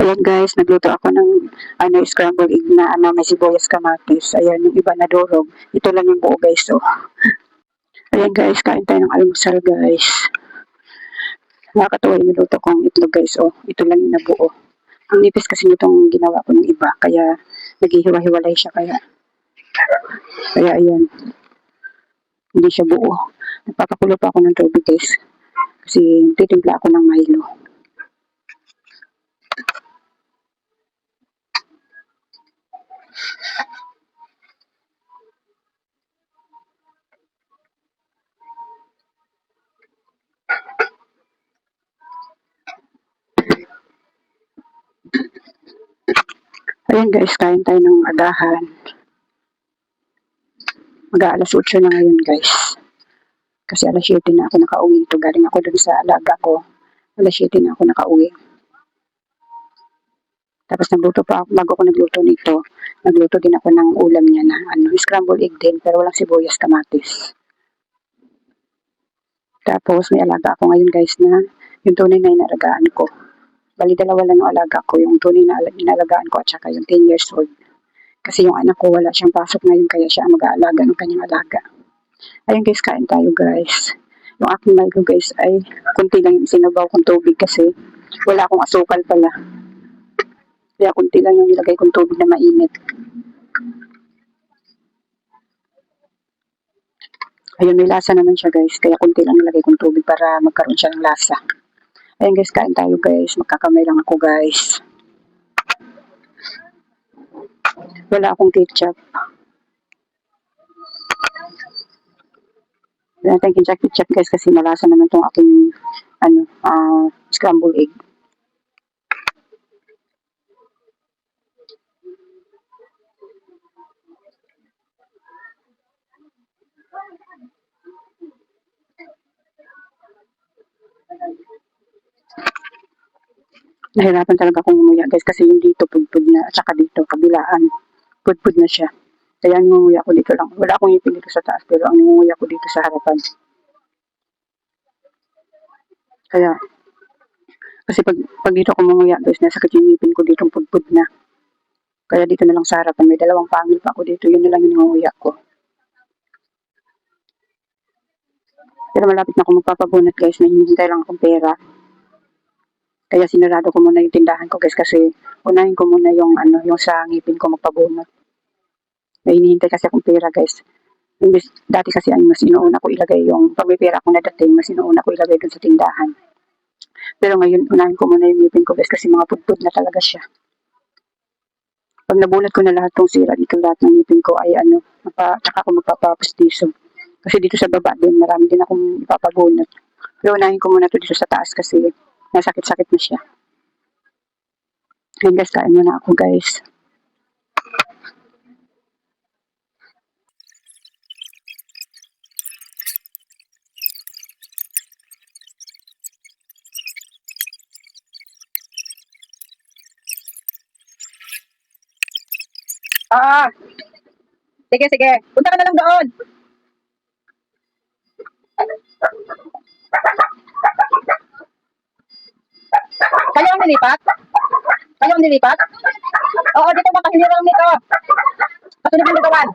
Ayan guys, nagluto ako ng scrambled egg na may sibuyas kamatis. Ayan, yung iba na durog. Ito lang yung buo guys. Oh. Ayan guys, kain tayo ng almusal guys. Nakakatuwa yung niluto kong itlog guys. Oh, ito lang yung nabuo. Ang nipis kasi nitong ginawa ko ng iba. Kaya naghihiwa-hiwalay siya. Kaya ayan, hindi siya buo. Nagpapakulo pa ako ng tubig guys. Kasi titimpla ako ng Milo. Ayan guys, kain tayo ng agahan. Mag-aalas 8 na ngayon guys. Kasi alas 7 na ako nakauwi ito. Galing ako dun sa alaga ko. Alas 7 na ako nakauwi. Tapos nagluto pa ako, bago ako nagluto nito, nagluto din ako ng ulam niya na scrambled egg din, pero walang sibuyas kamatis. Tapos may alaga ako ngayon guys na yung tunay na inalagaan ko. Bali dalawa lang yung alaga ko, yung tunay na inalagaan ko at saka yung 10 years old. Kasi yung anak ko wala siyang pasok ngayon kaya siya ang mag-aalaga ng kanyang alaga. Ayun guys, kain tayo guys. Yung aking Milo guys ay kunti lang yung sinubaw kong tubig kasi wala akong asukal pala. Kaya kunti lang yung nilagay kong tubig na mainit. Ayun, may lasa naman siya guys. Kaya kunti lang nilagay kong tubig para magkaroon siya ng lasa. Ayun guys, kain tayo guys. Magkakamay lang ako guys. Wala akong ketchup. Wala tayong ketchup guys kasi malasa naman tong aking scrambled egg. Nahirapan talaga akong umuya guys kasi yung dito pudpud na at saka dito kabilaan pudpud na siya. Kaya nangunguya ko dito lang. Wala akong ipin dito sa taas pero ang nangunguya ko dito sa harapan. Kaya kasi pag dito ako manguya guys nasakit yung ipin ko dito pudpud na. Kaya dito na lang sa harapan may dalawang pangil pa ako dito. Yun na lang yung nangunguya ko. Pero malapit na ako magpapabunot guys na hinihintay lang akong pera. Kaya sinarado ko muna yung tindahan ko guys kasi unahin ko muna yung sa ngipin ko magpabunot. May hinihintay kasi akong pera guys. Imbes, dati kasi ay mas inuuna ko ilagay yung pag may pera akong nadating, mas inuuna ko ilagay dun sa tindahan. Pero ngayon unahin ko muna yung ngipin ko guys kasi mga pudpud na talaga siya. Pag nabunot ko na lahat tong sira dito lahat ng ngipin ko ay tsaka ako magpapapustiso. Kasi dito sa baba din marami din akong ipapabunot. Pero unahin ko muna to dito sa taas kasi nasakit-sakit na siya. Ayun guys, kain muna ako guys. Ah, sige, sige. Punta ka na lang doon. Kayo ang nilipat? Kayo ang nilipat? Oo, dito makahili lang nito. Pasunod ng lugawan.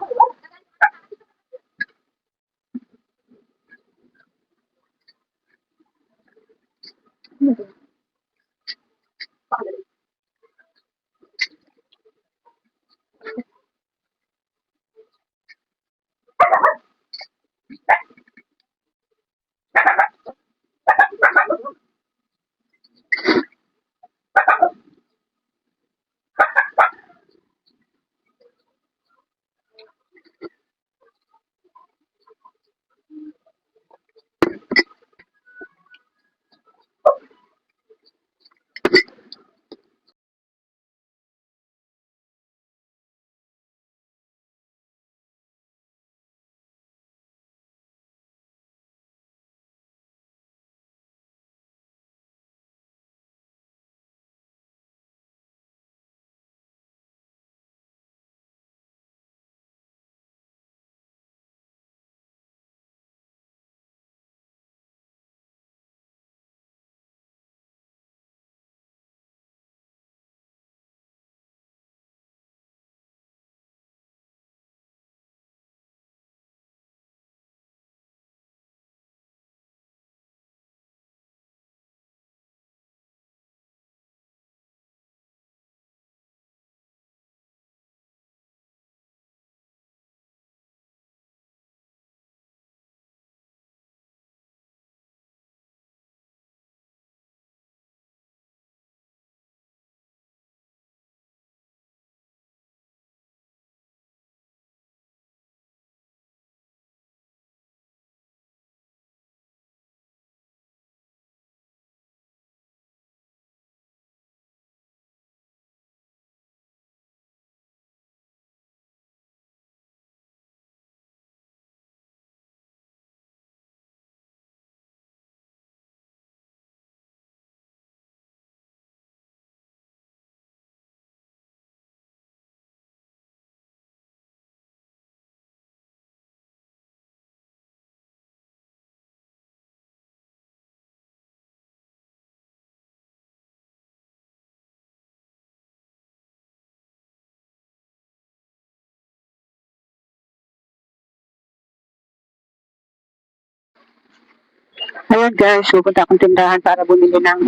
Ayan guys, pupunta akong tindahan para bumili ng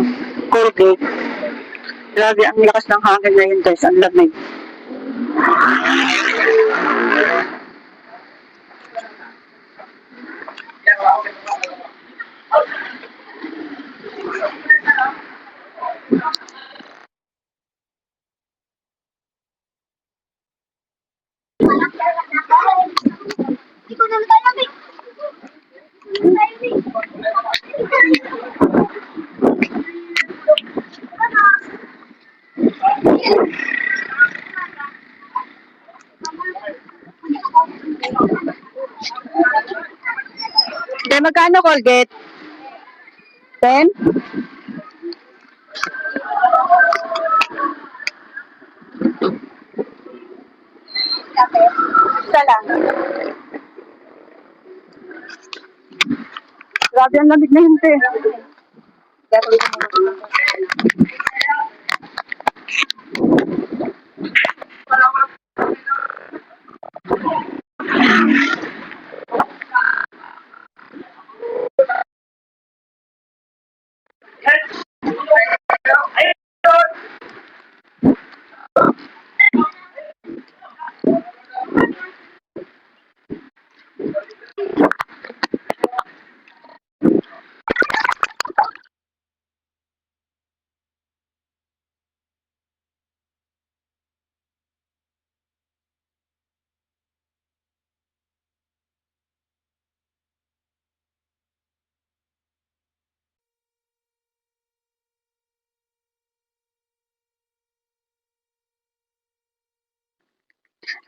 Colgate. Grabe, ang lakas ng hangin ngayon guys, ang lamig. Kaya magkano Colgate? 10? Isa lang. Grabe ang lamig na yun, te.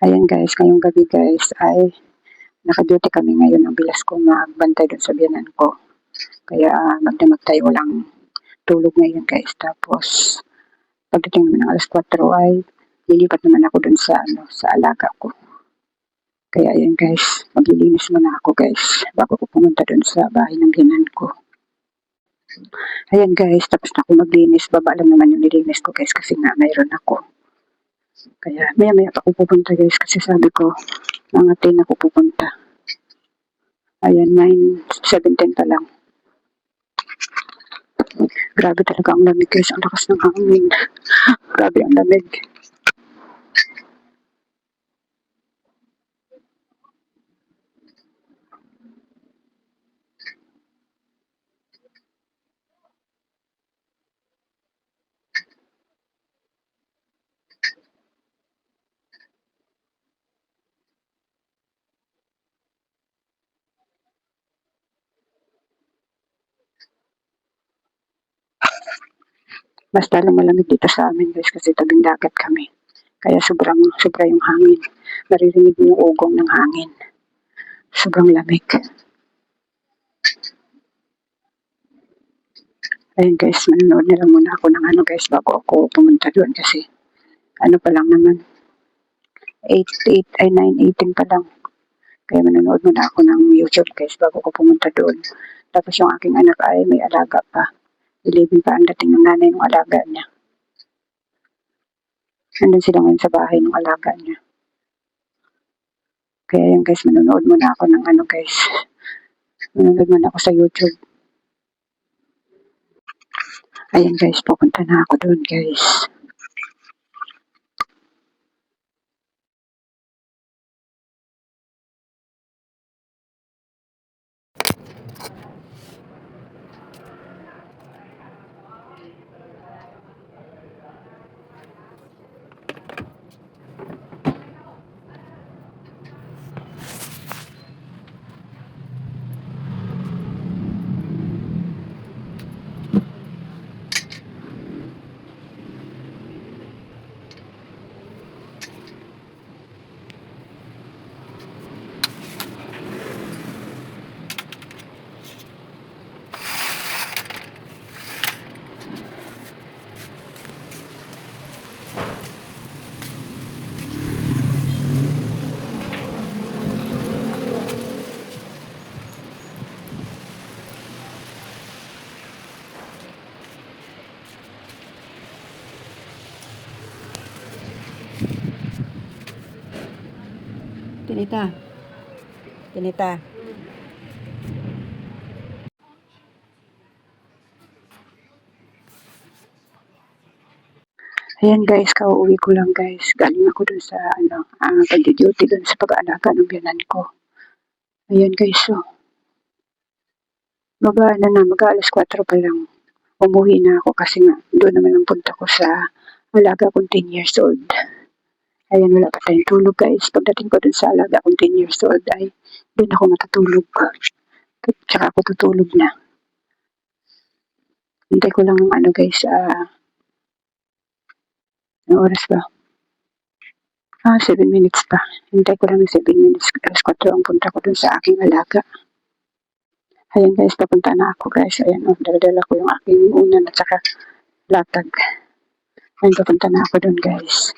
Ayan guys, ngayong gabi guys ay naka-duty kami ngayon. Ang bilas ko magbantay dun sa biyanan ko. Kaya magdamag tayo walang tulog ngayon guys. Tapos pagdating naman ng alas 4 ay lilipat naman ako dun sa, sa alaga ko. Kaya ayan guys, maglilinis muna ako guys bago ko pumunta dun sa bahay ng biyanan ko. Ayan guys, tapos na ako maglinis. Baba lang naman yung nilinis ko guys kasi nga mayroon ako. Kaya maya pa ako pupunta guys kasi sabi ko mga 10 ako pupunta. Ayan, 9:17 pa lang. Grabe talaga ang lamig guys. Ang lakas ng hangin. Grabe ang lamig. Basta lumalamig dito sa amin guys kasi tabing dagat kami. Kaya sobra yung hangin. Naririnig mo yung ugong ng hangin. Sobrang lamig. Ayun guys, manonood na lang muna ako ng guys bago ako pumunta doon kasi pa lang naman 9:18 pa lang. Kaya manonood muna ako ng YouTube guys bago ko pumunta doon. Tapos yung aking anak ay may alaga pa. 11 pa ang dating ng nanay ng alaga niya. Nandun sila ngayon sa bahay ng alaga niya. Kaya yan guys, manonood muna ako ng guys. Manonood muna ako sa YouTube. Ayan guys, pupunta na ako doon guys. Tinita. Ayan guys, kauwi ko lang guys. Galing ako dun sa pag-duty dun sa pag-aalaga ng biyanan ko. Ayan guys, so. Mag-aalas 4 pa lang. Umuwi na ako kasi nga doon naman ang punta ko sa alaga kong 10 years old. Ayan, wala pa tayong tulog guys. Pagdating ko dun sa alaga kong 10 years old ay doon ako matutulog. Tsaka ako tutulog na. Hintay ko lang ng guys, ang oras ba? 7 minutes pa. Hintay ko lang ng 7 minutes. Alas 4 ang punta ko dun sa aking alaga. Ayan guys, papunta na ako guys. Ayan, dala-dala ko yung aking unan at saka latag. Ayan, papunta na ako dun guys.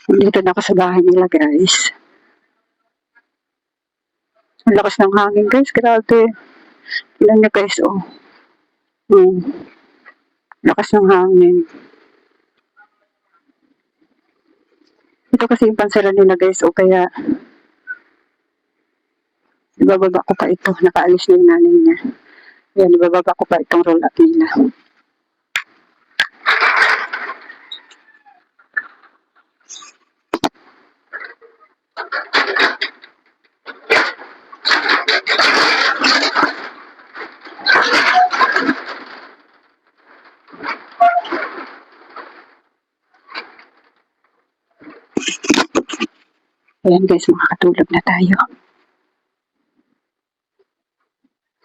Dito na ako sa bahay nila guys. Ang lakas ng hangin guys, grabe. Ilan nyo guys, oh. Lakas ng hangin. Ito kasi yung pansara nila guys, o kaya ibababa ko pa ito. Nakaalis na yung nanay niya. Ayan, ibababa ko pa itong roll up nila. Ayan guys, makakatulog na tayo.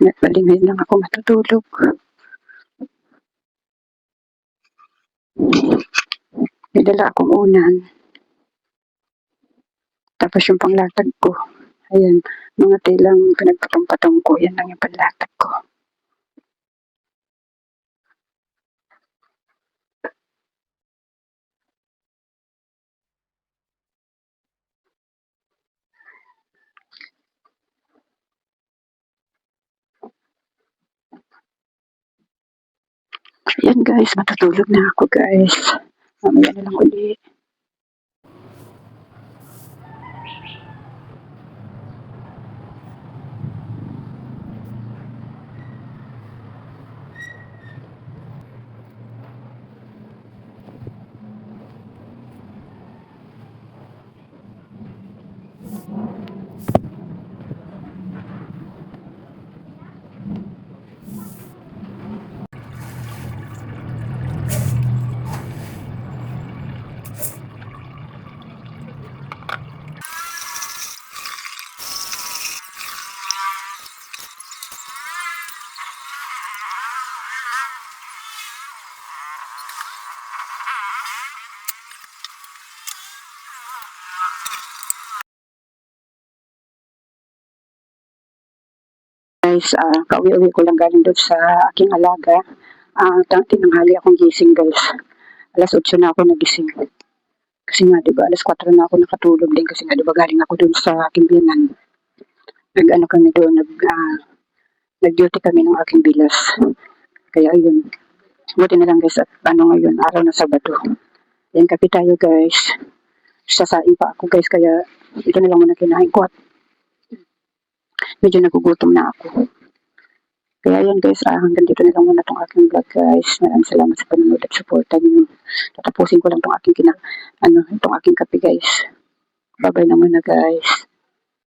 Bali ngayon lang ako matutulog. May dala akong unan. Tapos yung panglatag ko. Ayan, mga tilang pinagpatong-patong ko. Yan lang yung panlatag ko. Ayan guys, matutulog na ako guys. Mamaya na lang ulit. Guys, kauwi-uwi ko lang galing doon sa aking alaga. Tinanghali akong gising guys. Alas 8 na ako nagising. Kasi nga, diba, alas 4 na ako nakatulog din. Kasi nga, diba, galing ako doon sa aking biyanan. Kami doon, nag-duty kami ng aking bilas. Kaya ayun. Buti na lang guys, at ngayon, araw na Sabado. Ayan, kape tayo guys. Sasain pa ako guys, kaya ito na lang muna kinain ko at medyo nagugutom na ako. Kaya yan guys, hanggang dito na lang muna itong aking vlog guys. Maraming salamat sa panonood at suporta niyo. Tatapusin ko lang itong aking itong aking kape guys. Bye-bye na muna guys.